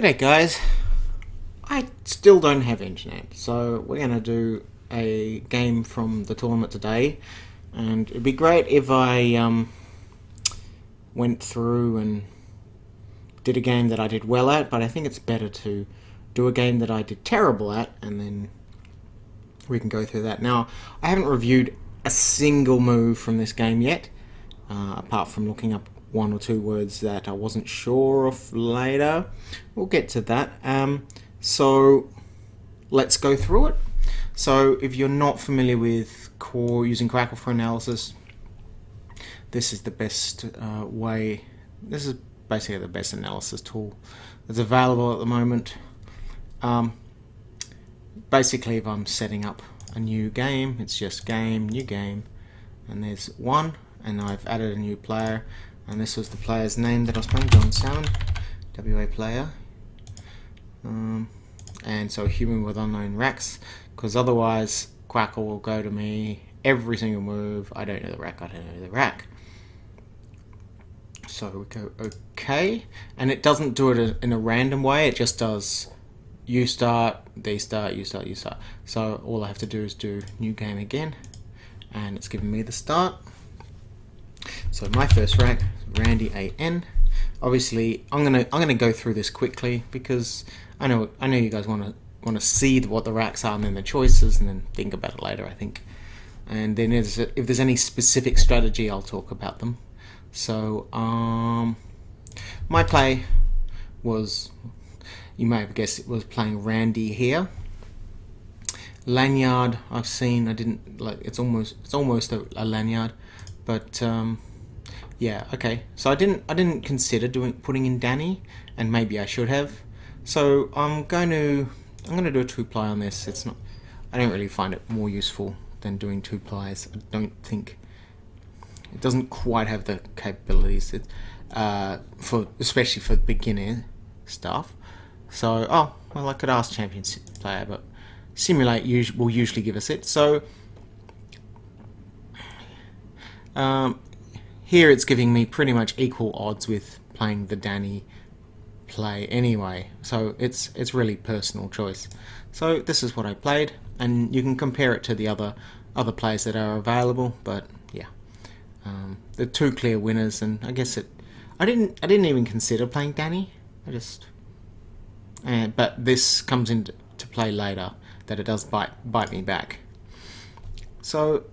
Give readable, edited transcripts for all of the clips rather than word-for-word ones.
G'day guys, I still don't have internet, so we're going to do a game from the tournament today, and it'd be great if I went through and did a game that I did well at, but I think it's better to do a game that I did terrible at, and then we can go through that. Now, I haven't reviewed a single move from this game yet, apart from looking up one or two words that I wasn't sure of later. We'll get to that. So let's go through it. So if you're not familiar with using Quackle for analysis, this is the best way. This is basically the best analysis tool that's available at the moment. Basically, if I'm setting up a new game, it's just game, new game, and there's one, and I've added a new player. And this was the player's name that I was playing, John Salmon, WA player. And so human with unknown racks, because otherwise Quackle will go to me every single move. I don't know the rack, I don't know the rack. So we go OK, and it doesn't do it in a random way, it just does you start, they start, you start, you start. So all I have to do is do new game again, and it's giving me the start. So my first rack, Randy AN. Obviously, I'm gonna go through this quickly because I know you guys want to see what the racks are and then the choices, and then think about it later, I think. And then if there's any specific strategy, I'll talk about them. So my play was, you may have guessed, it was playing Randy here. Lanyard, I've seen. I didn't like. It's almost a lanyard. But yeah, okay. So I didn't consider putting in Danny, and maybe I should have. So I'm going to do a 2-ply on this. It's not. I don't really find it more useful than doing 2-plies. I don't think it doesn't quite have the capabilities especially for beginner stuff. So well, I could ask champion player, but simulate will usually give us it. So. Here it's giving me pretty much equal odds with playing the Danny play anyway, so it's really personal choice. So this is what I played, and you can compare it to the other plays that are available. But yeah, the two clear winners, and I guess I didn't even consider playing Danny. But this comes into play later, that it does bite me back. So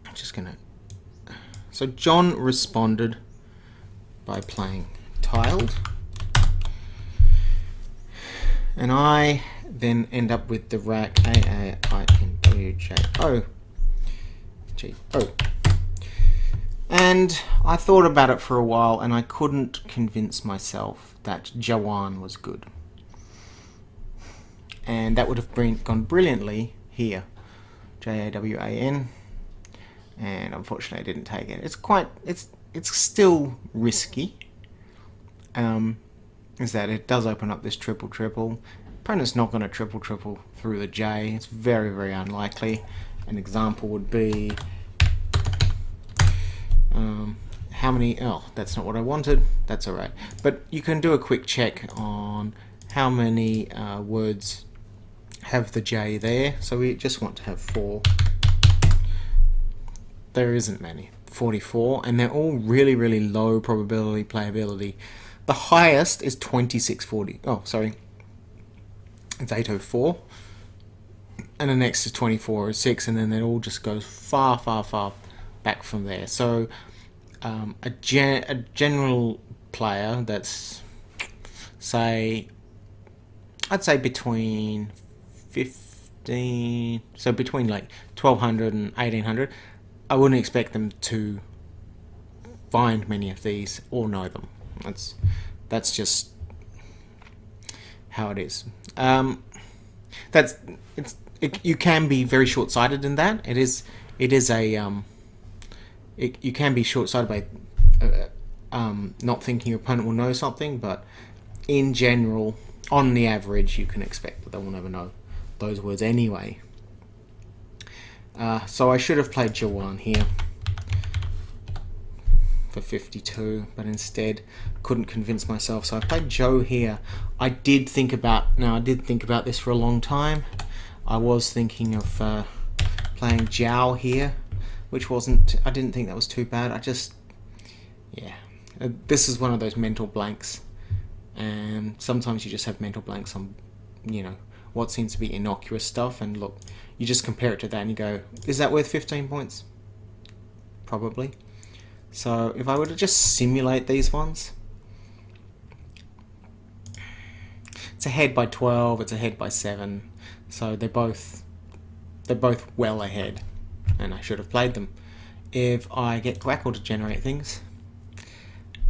I'm just gonna. So John responded by playing Tiled, and I then end up with the rack AAINWJO. And I thought about it for a while, and I couldn't convince myself that Jawan was good, and that would have gone brilliantly here, JAWAN. And unfortunately I didn't take it. It's still risky. Is that it does open up this triple. Opponent's not going to triple through the J. It's very, very unlikely. An example would be how many. Oh, that's not what I wanted. That's alright. But you can do a quick check on how many words have the J there. So we just want to have 4. There isn't many, 44, and they're all really, really low probability playability. The highest is 2640. Oh, sorry, it's 804, and the next is 2406, and then it all just goes far, far, far back from there. So a general player that's, I'd say between 15, so between like 1200 and 1800. I wouldn't expect them to find many of these or know them. That's just how it is. You can be very short-sighted in that. You can be short-sighted by not thinking your opponent will know something, but in general, on the average, you can expect that they will never know those words anyway. So I should have played Jawan here for 52, but instead couldn't convince myself, so I played Joe here. I did think about this for a long time. I was thinking of playing Zhao here, which I didn't think that was too bad. This is one of those mental blanks, and sometimes you just have mental blanks on, what seems to be innocuous stuff, and look, you just compare it to that and you go, is that worth 15 points? Probably. So if I were to just simulate these ones, it's ahead by 12, it's ahead by 7, so they're both well ahead, and I should have played them. If I get Quackle to generate things,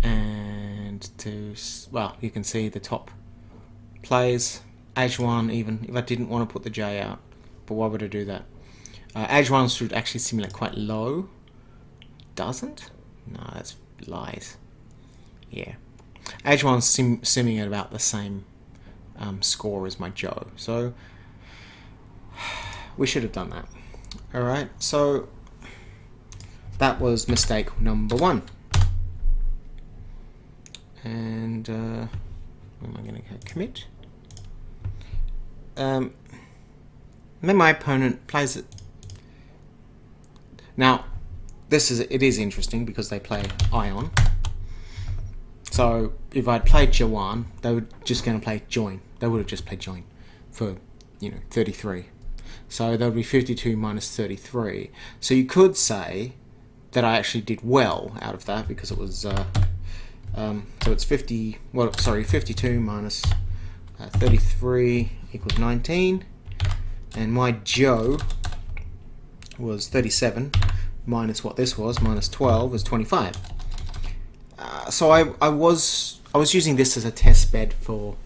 and you can see the top plays, Ajwan, even if I didn't want to put the J out, but why would I do that? Ajwan should actually simulate quite low. Doesn't? No, that's lies. Yeah. Ajwan's simming at about the same score as my Joe, so we should have done that. Alright, so that was mistake number 1. And where am I going to go? Commit. Then my opponent plays it. Now, it is interesting because they play Ion. So if I'd played Jawan, they were just going to play Join. They would have just played Join for 33. So that would be 52 minus 33. So you could say that I actually did well out of that, because it was so it's 52 minus 33 equals 19, and my Joe was 37 minus what this was, minus 12, was 25. So I was using this as a test bed for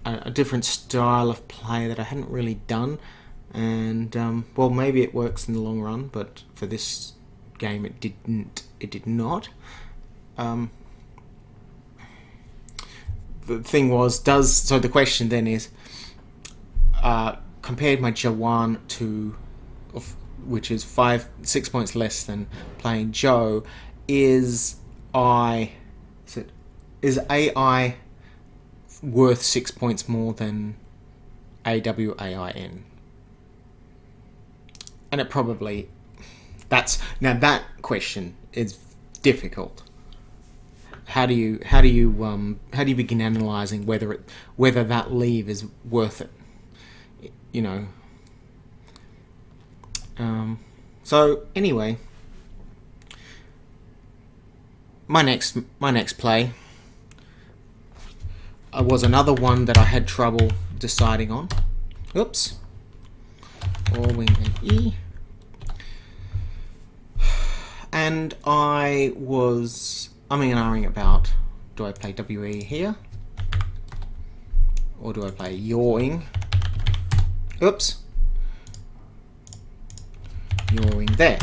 a different style of play that I hadn't really done, and maybe it works in the long run, but for this game it did not. The thing was, so the question then is, compared my Jawan to, which is 6 points less than playing Joe, is AI worth 6 points more than AWAIN? And it probably, that question is difficult. How do you begin analysing whether that leave is worth it? So anyway, my next play was another one that I had trouble deciding on. Oops. Or wing and E. And I was umming and ahhing about, do I play WE here? Or do I play yawing? Oops. Yawing there.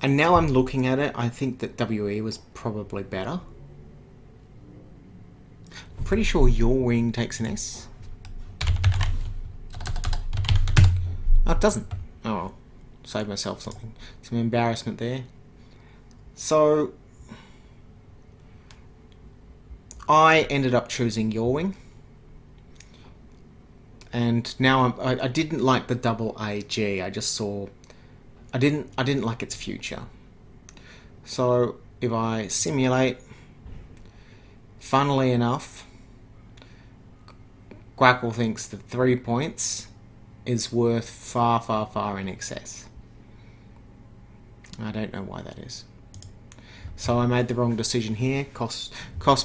And now I'm looking at it, I think that WE was probably better. I'm pretty sure yawing takes an S. Oh, it doesn't. Oh well. Save myself some embarrassment there. So I ended up choosing yawing, and now I didn't like the double AG. I just saw I didn't like its future. So if I simulate, funnily enough, Quackle thinks that 3 points is worth far, far, far in excess. I don't know why that is. So I made the wrong decision here. Cost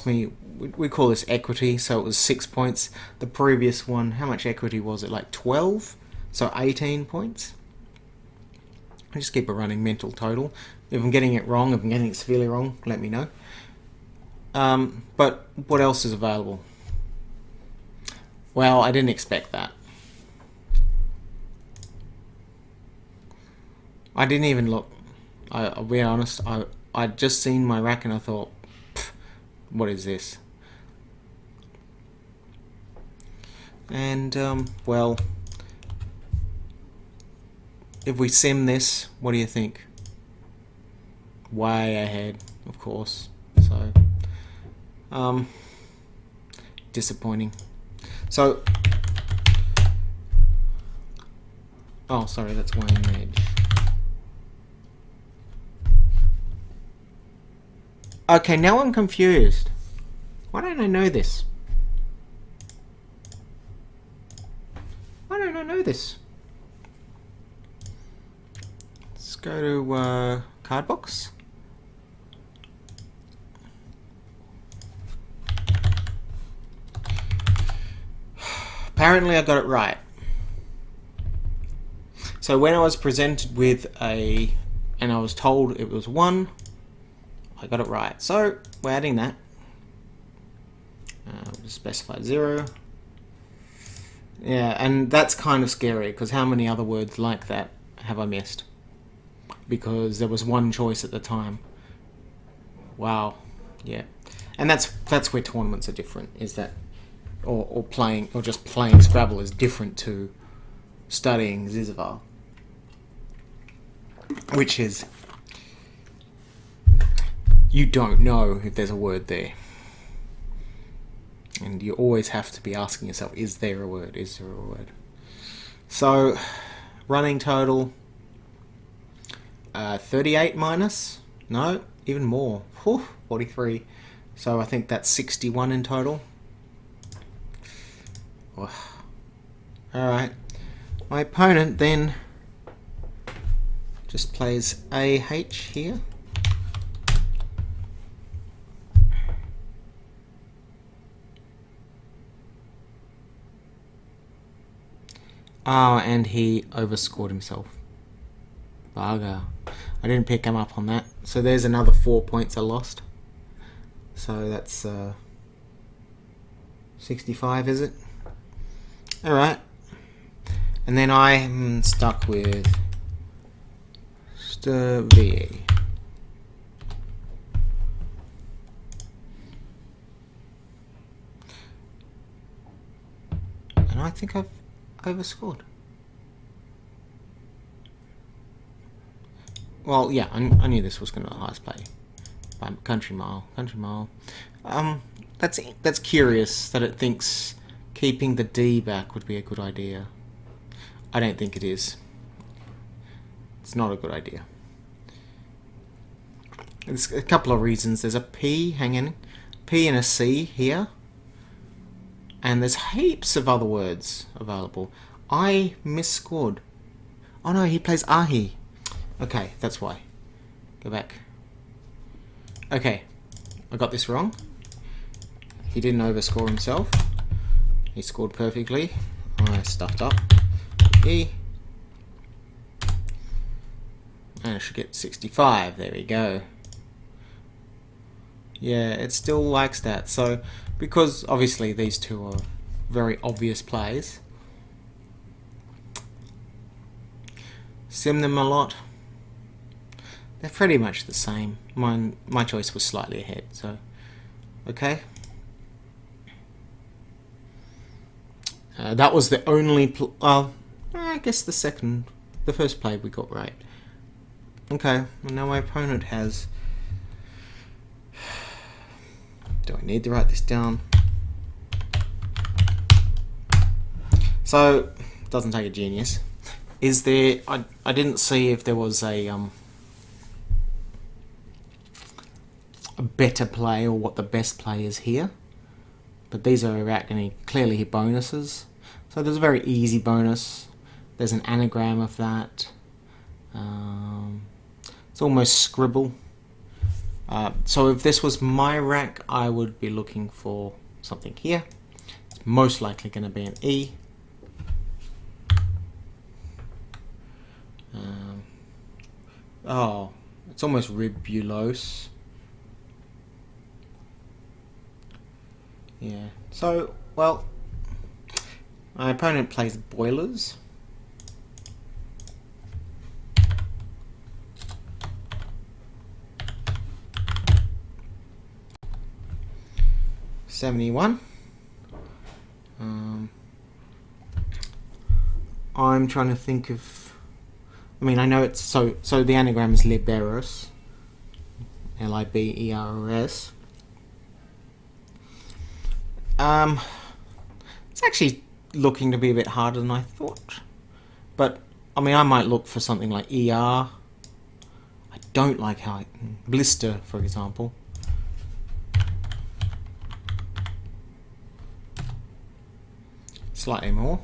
me, we call this equity, so it was 6 points. The previous one, how much equity was it? Like 12? So 18 points. I just keep a running mental total. If I'm getting it wrong, if I'm getting it severely wrong, let me know. But what else is available? Well, I didn't expect that. I didn't even look. I'll be honest, I'd just seen my rack and I thought, what is this? And, well, if we sim this, what do you think? way ahead, of course. So, disappointing. So, oh, sorry, that's Wayne Edge. Okay, now I'm confused. Why don't I know this? Why don't I know this? Let's go to card box. Apparently I got it right. So when I was presented with and I was told it was 1, I got it right. So we're adding that. We'll specify 0. Yeah, and that's kind of scary, because how many other words like that have I missed? Because there was one choice at the time. Wow. Yeah. And that's where tournaments are different, is that or just playing Scrabble is different to studying Zizavar. Which is, you don't know if there's a word there. And you always have to be asking yourself, is there a word? Is there a word? So, running total, 38 minus? No, even more. 43. So I think that's 61 in total. Alright. My opponent then just plays AH here. Oh, and he overscored himself. Bugger. I didn't pick him up on that. So there's another 4 points I lost. So that's 65, is it? Alright. And then I'm stuck with VE. And I think I've overscored. Well, yeah, I knew this was going to be the highest play by country mile. That's curious that it thinks keeping the D back would be a good idea. I don't think it is. It's not a good idea. There's a couple of reasons. There's a P hanging, P and a C here. And there's heaps of other words available. I misscored. Oh no, he plays Ahi. Okay, that's why. Go back. Okay, I got this wrong. He didn't overscore himself. He scored perfectly. I stuffed up. E. And I should get 65. There we go. Yeah, it still likes that. So, because obviously these two are very obvious plays, sim them a lot. They're pretty much the same. My choice was slightly ahead, so okay. That was the only I guess the first play we got right. Okay, well now my opponent has. Do I need to write this down? So, doesn't take a genius. Is there? I didn't see if there was a better play or what the best play is here. But these are going to clearly hit bonuses. So there's a very easy bonus. There's an anagram of that. It's almost Scribble. So if this was my rack, I would be looking for something here. It's most likely going to be an E. It's almost ribulose. Yeah. So, well, my opponent plays boilers. $71. I'm trying to think of. I mean, I know it's so the anagram is liberos. Libers. It's actually looking to be a bit harder than I thought. But, I mean, I might look for something like ER. I don't like how blister, for example. Slightly more.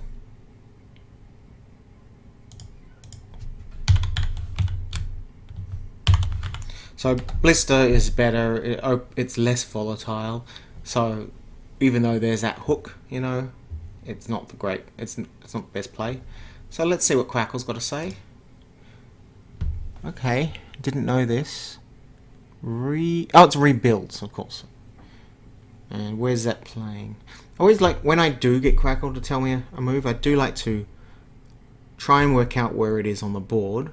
So blister is better. It's less volatile. So even though there's that hook, you know, it's not the great. It's not the best play. So let's see what Quackle's got to say. Okay, didn't know this. It's rebuilds, of course. And where's that playing? I always like, when I do get Quackle to tell me a move, I do like to try and work out where it is on the board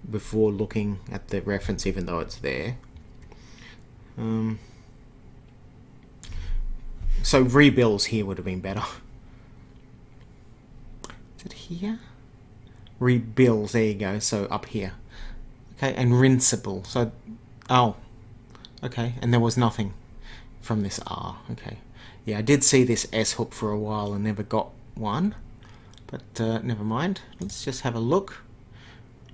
before looking at the reference, even though it's there. So rebuilds here would have been better. Is it here? Rebuilds, there you go, so up here. Okay, and rinsable, so, oh, okay, and there was nothing from this R, okay. Yeah, I did see this S hook for a while and never got one, but never mind. Let's just have a look.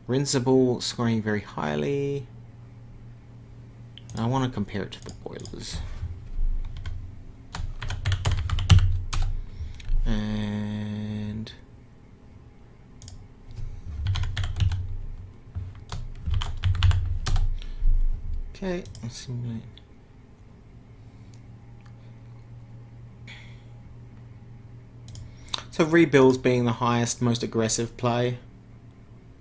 Rinsable, scoring very highly. I want to compare it to the boilers. And okay, let's simulate. So rebuilds being the highest, most aggressive play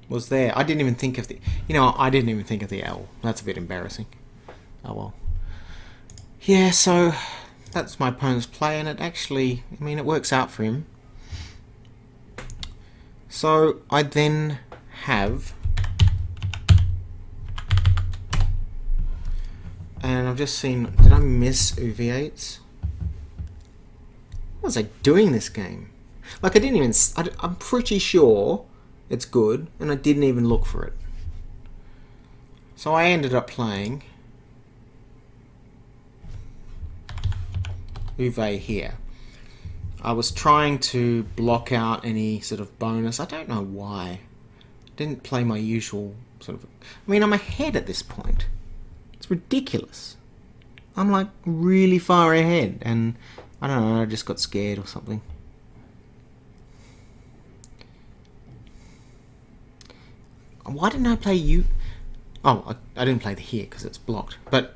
was there. I didn't even think of the, I didn't even think of the L. That's a bit embarrassing. Oh well. Yeah, so that's my opponent's play, and it actually, I mean, it works out for him. So I then have, and I've just seen, did I miss UV8s? What was I doing this game? Like, I didn't even, I'm pretty sure it's good, and I didn't even look for it. So I ended up playing Uve here. I was trying to block out any sort of bonus. I don't know why. I didn't play my usual sort of, I mean, I'm ahead at this point. It's ridiculous. I'm like really far ahead, and I don't know, I just got scared or something. Why didn't I play you? Oh, I didn't play the here because it's blocked. But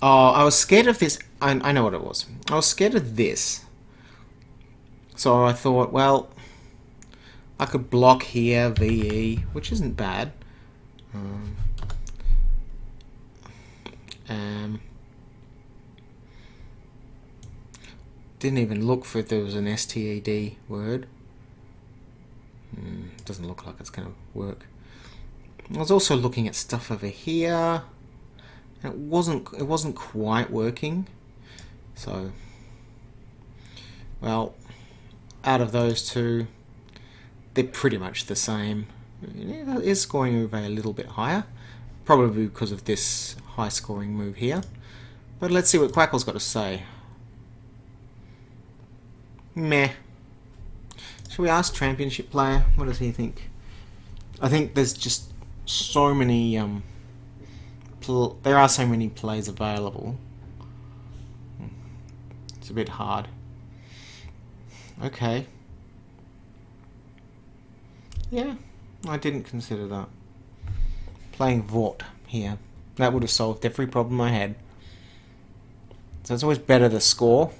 I was scared of this. I know what it was. I was scared of this. So I thought, well, I could block here, VE, which isn't bad. Didn't even look for if there was an STED word. Doesn't look like it's going to work. I was also looking at stuff over here. And it wasn't quite working. So, well, out of those two, they're pretty much the same. It is scoring Uve a little bit higher, probably because of this high scoring move here. But let's see what Quackle's got to say. Meh. Should we ask Championship player? What does he think? I think there's just so many. There are so many plays available. It's a bit hard. Okay. Yeah, I didn't consider that. Playing Vort here. That would have solved every problem I had. So it's always better to score.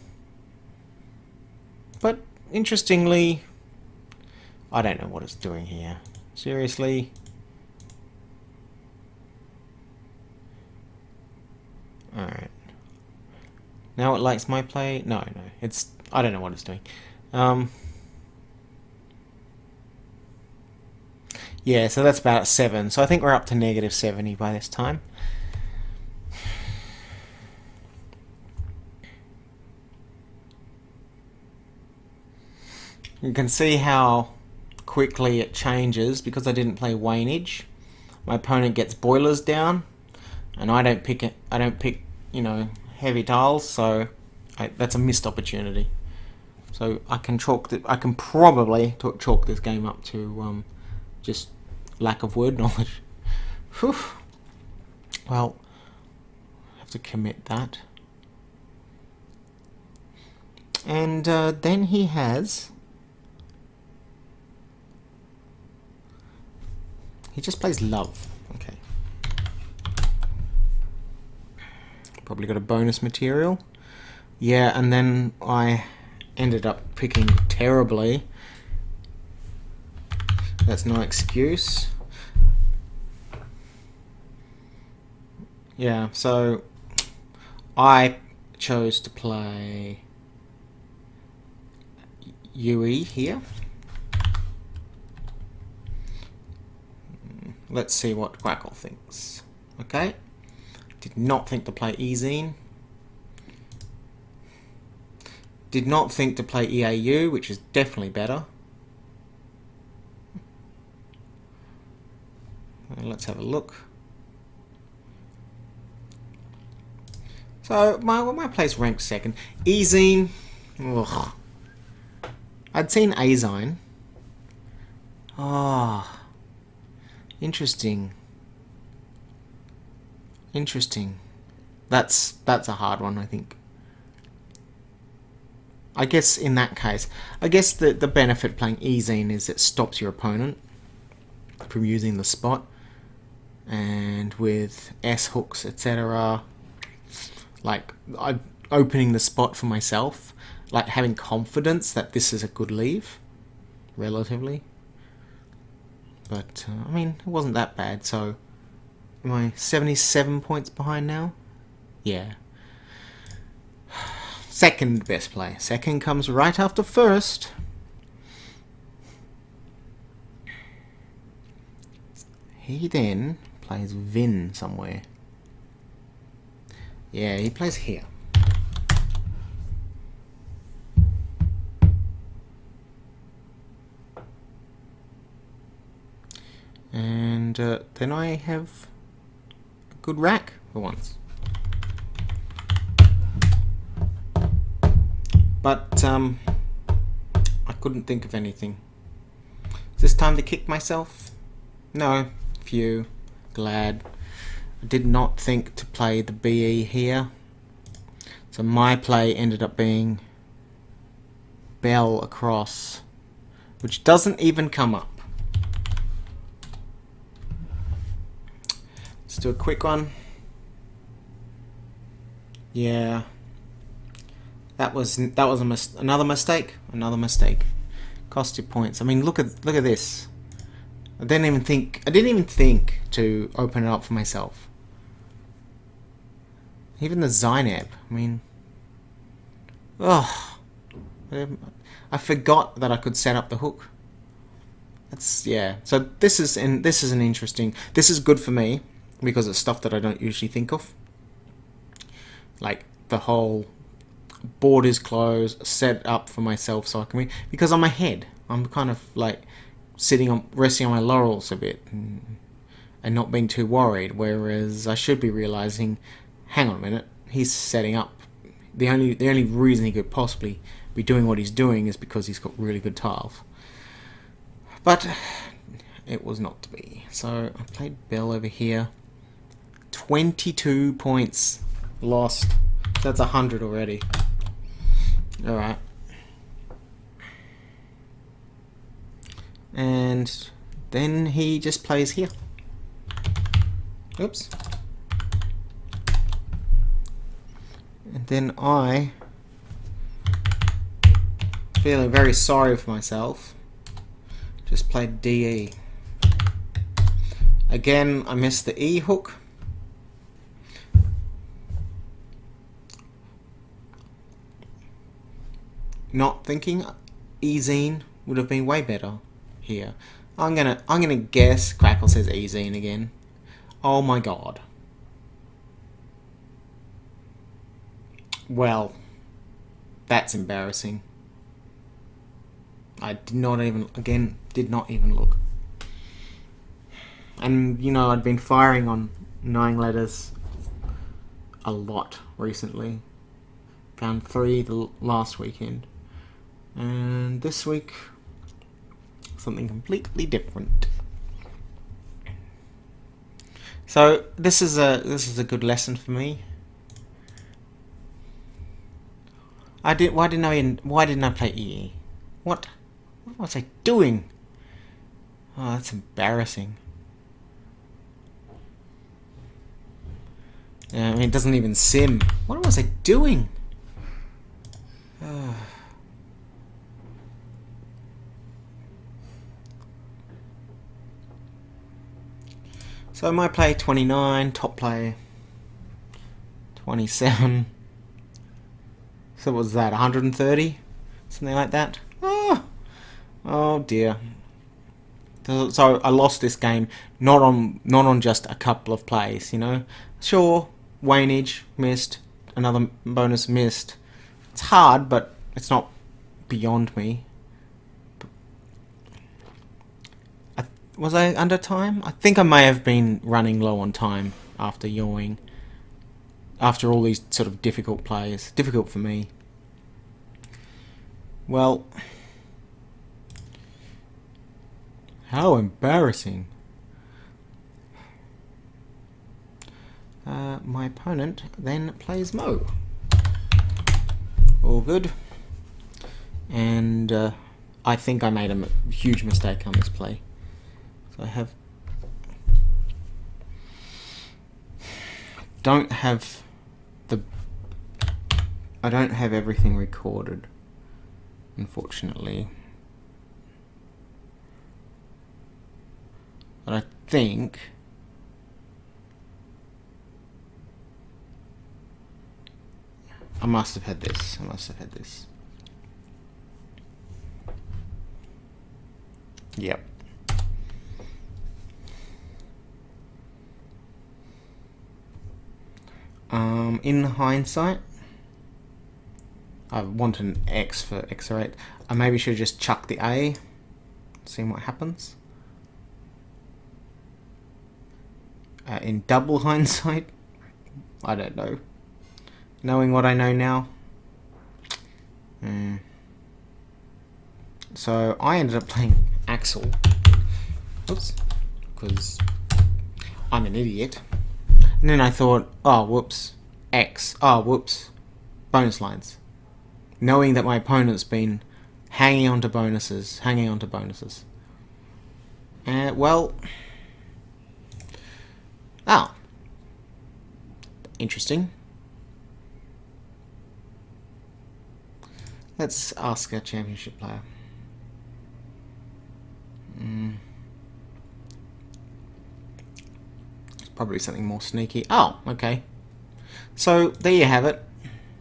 But interestingly, I don't know what it's doing here. Seriously? Alright. Now it likes my play? No. It's, I don't know what it's doing. Yeah, so that's about 7. So I think we're up to negative 70 by this time. You can see how quickly it changes because I didn't play Waynage. My opponent gets boilers down. and I don't pick it. I don't pick, heavy tiles, so that's a missed opportunity. So I can probably chalk this game up to just lack of word knowledge. Whew. Well, I have to commit that. And then he just plays love. Okay. Probably got a bonus material. Yeah, and then I ended up picking terribly. That's no excuse. Yeah, so I chose to play UE here. Let's see what Quackle thinks. Okay. Did not think to play Ezine. Did not think to play EAU, which is definitely better. Let's have a look. So my place ranked second. Ezine. Ugh. I'd seen Azine. Ah. Oh, interesting. Interesting. That's a hard one, I think. I guess in that case, the benefit of playing Ezine is it stops your opponent from using the spot, and with S hooks, etc., like I'm opening the spot for myself, like having confidence that this is a good leave, relatively. But I mean, it wasn't that bad. So, am I 77 points behind now? Yeah. Second best play. Second comes right after first. He then plays Vin somewhere. Yeah, he plays here. And then I have a good rack for once. But I couldn't think of anything. Is this time to kick myself? No. Phew. Glad. I did not think to play the BE here. So my play ended up being Bell across, which doesn't even come up. Let's do a quick one. Yeah. That was another mistake. Another mistake. Cost you points. I mean, look at this. I didn't even think to open it up for myself. Even the Zainab. I mean, I forgot that I could set up the hook. Yeah. So this is an interesting. This is good for me because it's stuff that I don't usually think of. Like the whole board is closed, set up for myself so I can win. Because I'm ahead. I'm kind of like resting on my laurels a bit and not being too worried. Whereas I should be realizing, hang on a minute, he's setting up. The only reason he could possibly be doing what he's doing is because he's got really good tiles. But it was not to be. So I played Bell over here. 22 points lost. That's 100 already. Alright. And then he just plays here. Oops. And then I, feeling very sorry for myself, just played DE. Again, I missed the E hook. Not thinking Ezine would have been way better here. I'm gonna guess Quackle says Ezine again. Oh my god. Well, that's embarrassing. I did not even look. And I'd been firing on 9 letters a lot recently. Found 3 the last weekend. And this week, something completely different. So this is a good lesson for me. Why didn't I play EE? What was I doing? Oh, that's embarrassing. I mean, it doesn't even sim. What was I doing? So my play 29, top play 27. So what was that, 130? Something like that? Oh dear. So I lost this game not on just a couple of plays, you know. Sure, Waynage missed, another bonus missed. It's hard, but it's not beyond me. Was I under time? I think I may have been running low on time after yawing. After all these sort of difficult plays. Difficult for me. Well, how embarrassing. My opponent then plays Mo. All good. And I think I made a huge mistake on this play. So I don't have everything recorded, unfortunately. But I think I must have had this. Yep. In hindsight, I want an X for X8. I maybe should just chuck the A, seeing what happens. In double hindsight, I don't know. Knowing what I know now. So I ended up playing Axel. Oops. Because I'm an idiot. And then I thought, oh, whoops, X. Oh, whoops, bonus lines. Knowing that my opponent's been hanging on to bonuses. Well, interesting. Let's ask a championship player. Probably something more sneaky. Oh, okay. So there you have it.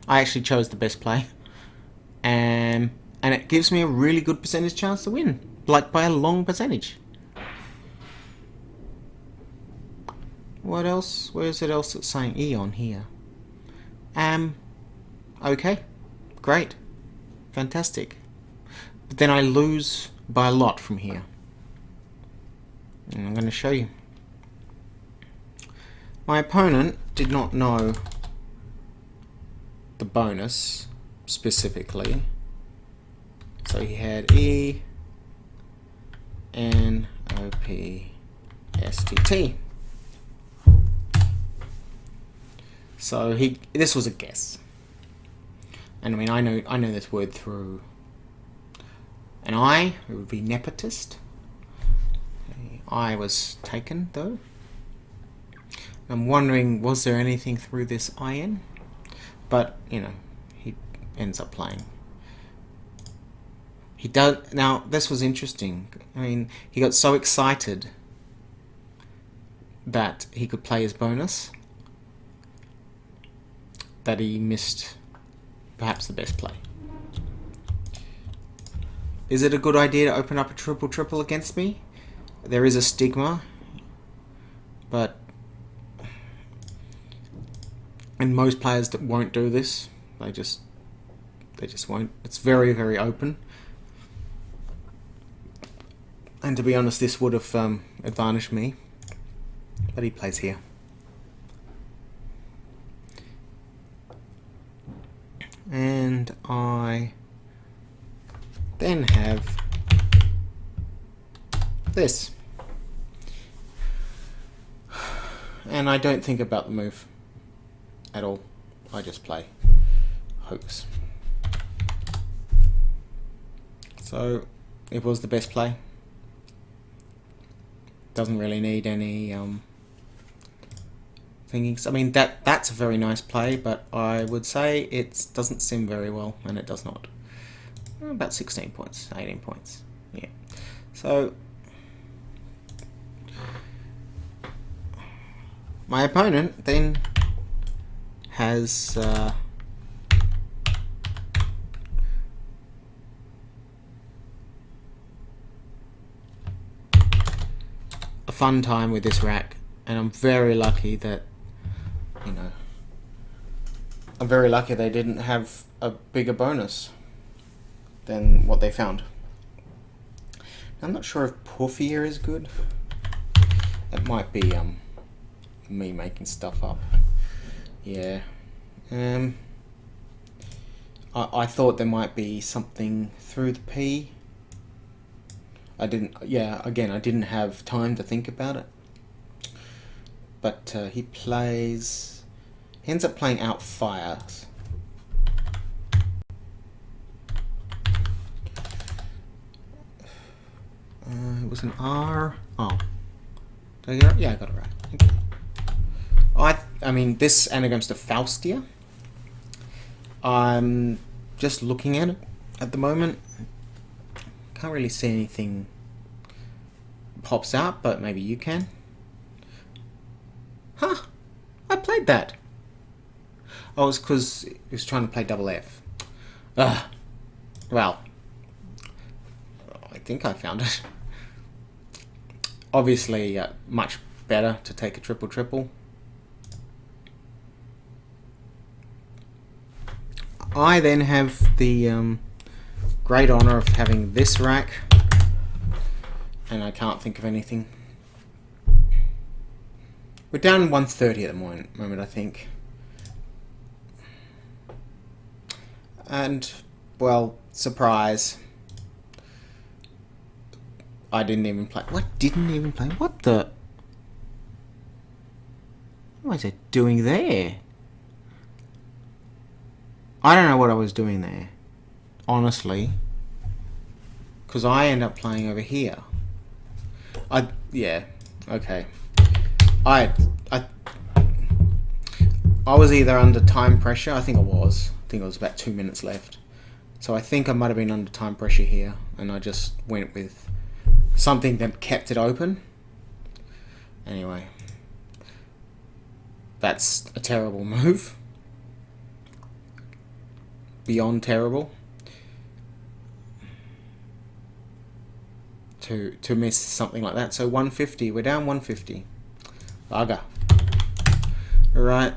I actually chose the best play, and it gives me a really good percentage chance to win, like by a long percentage. What else? Where is it else that's saying E on here? Okay, great, fantastic. But then I lose by a lot from here, and I'm going to show you. My opponent did not know the bonus specifically, so he had E, N, O, P, S, T, T. So this was a guess, and I mean I know this word through an I. It would be nepotist. I was taken though. I'm wondering, was there anything through this IN? But, you know, he ends up playing. He does. Now, this was interesting. I mean, he got so excited that he could play his bonus that he missed perhaps the best play. Is it a good idea to open up a triple against me? There is a stigma, but and most players that won't do this, they just won't. It's very, very open. And to be honest, this would have advantaged me. But he plays here. I then have this. And I don't think about the move at all. I just play hoax. So it was the best play. Doesn't really need any thinking. I mean, that's a very nice play, but I would say it doesn't sim very well, and it does not. About 16 points, 18 points. Yeah. So my opponent then has a fun time with this rack, and I'm very lucky that, I'm very lucky they didn't have a bigger bonus than what they found. I'm not sure if puffier is good. It might be me making stuff up. Yeah. I thought there might be something through the P. I didn't have time to think about it. But he ends up playing out fires. It was an R. Oh. Did I get it? Yeah, I got it right. I mean, this anagrams to Faustia. I'm just looking at it at the moment. Can't really see anything pops out, but maybe you can. Huh. I played that. Oh, it's because it was trying to play double F. Well, I think I found it. Obviously, much better to take a triple. I then have the great honour of having this rack, and I can't think of anything. We're down 130 at the moment, I think. And, well, surprise. I didn't even play. What? Didn't even play? What the? What was I doing there? I don't know what I was doing there. Honestly. Because I end up playing over here. Yeah. Okay. I was either under time pressure. I think it was about 2 minutes left. So I think I might have been under time pressure here. And I just went with something that kept it open. Anyway. That's a terrible move. Beyond terrible. To miss something like that. So 150. We're down 150. Bugger. Alright.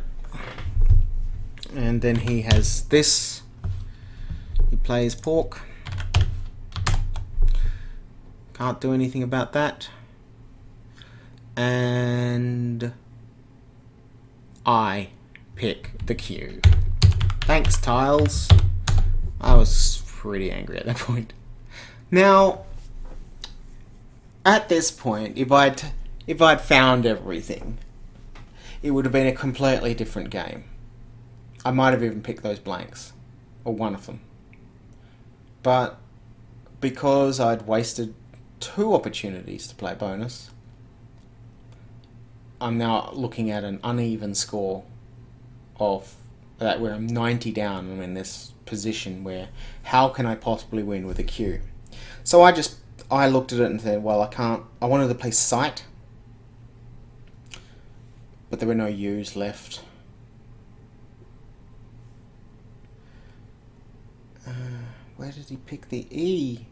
And then he has this. He plays pork. Can't do anything about that. And I pick the Q. Thanks, tiles. I was pretty angry at that point. Now, at this point, if I'd found everything, it would have been a completely different game. I might have even picked those blanks, or one of them. But because I'd wasted 2 opportunities to play bonus, I'm now looking at an uneven score of that where I'm 90 down. I'm in this position where how can I possibly win with a Q? So I looked at it and said, well, I wanted to play sight, but there were no U's left. Where did he pick the E?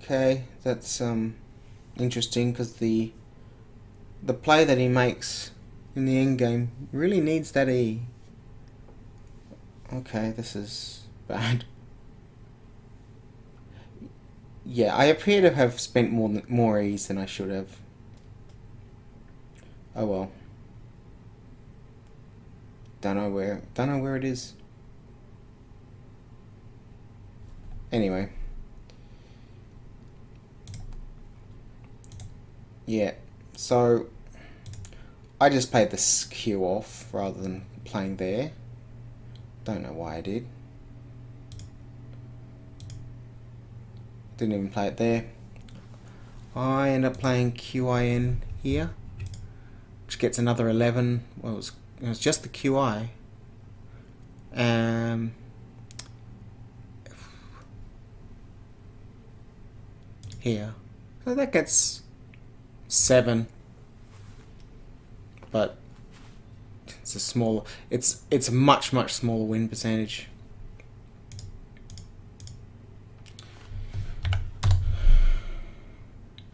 Okay, that's interesting because the play that he makes in the endgame really needs that E. Okay, this is bad. Yeah, I appear to have spent more E's than I should have. Oh well. Don't know where it is. Anyway. Yeah, so I just played this queue off rather than playing there. Don't know why I did. Didn't even play it there. I end up playing QIN here, which gets another 11. Well, it was just the QI. Here. So that gets 7. But it's a small. It's a much smaller win percentage.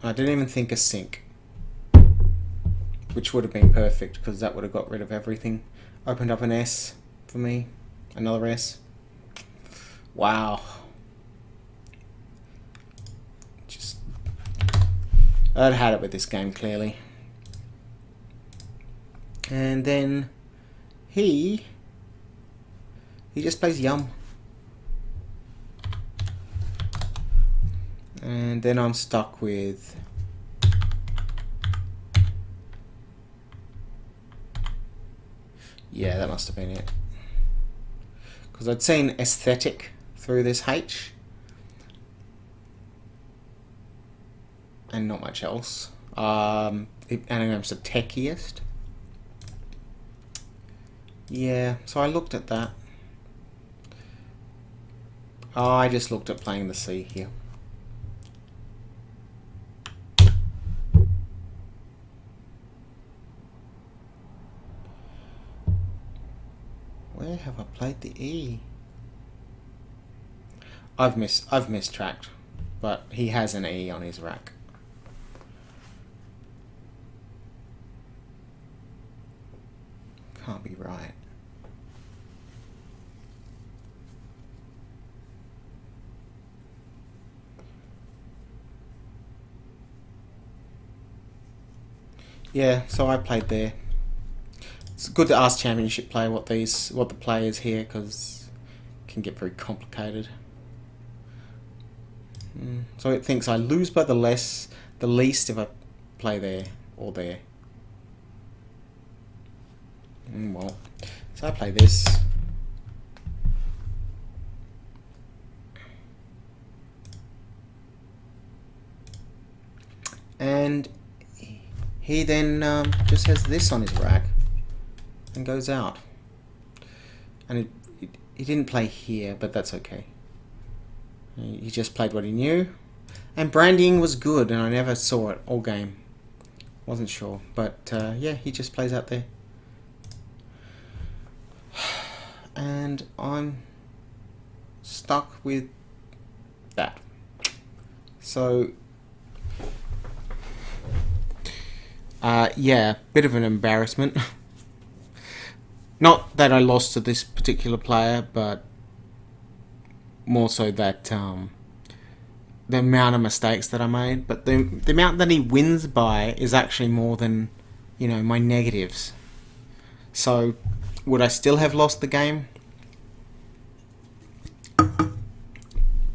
I didn't even think a sync, which would have been perfect because that would have got rid of everything. Opened up an S for me, another S. Wow. Just I'd had it with this game clearly. And then he just plays Yum. And then I'm stuck with yeah, that must have been it. Because I'd seen aesthetic through this H. And not much else. Endgame's the techiest. Yeah, so I looked at that. I just looked at playing the C here. Where have I played the E? I've mistracked, but he has an E on his rack. Can't be right. Yeah, so I played there. It's good to ask Championship play what the players here, because it can get very complicated. So it thinks I lose by the least if I play there or there. Well, so I play this. And he then just has this on his rack and goes out. And he didn't play here, but that's okay. He just played what he knew. And branding was good, and I never saw it all game. Wasn't sure, but yeah, he just plays out there. And I'm stuck with that. So yeah, bit of an embarrassment. Not that I lost to this particular player, but more so that the amount of mistakes that I made. But the amount that he wins by is actually more than, my negatives. So, would I still have lost the game?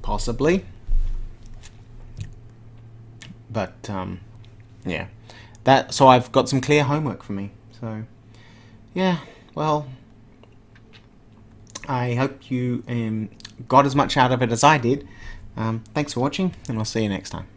Possibly. But, yeah. So I've got some clear homework for me. So, yeah, well, I hope you got as much out of it as I did. Thanks for watching, and I'll see you next time.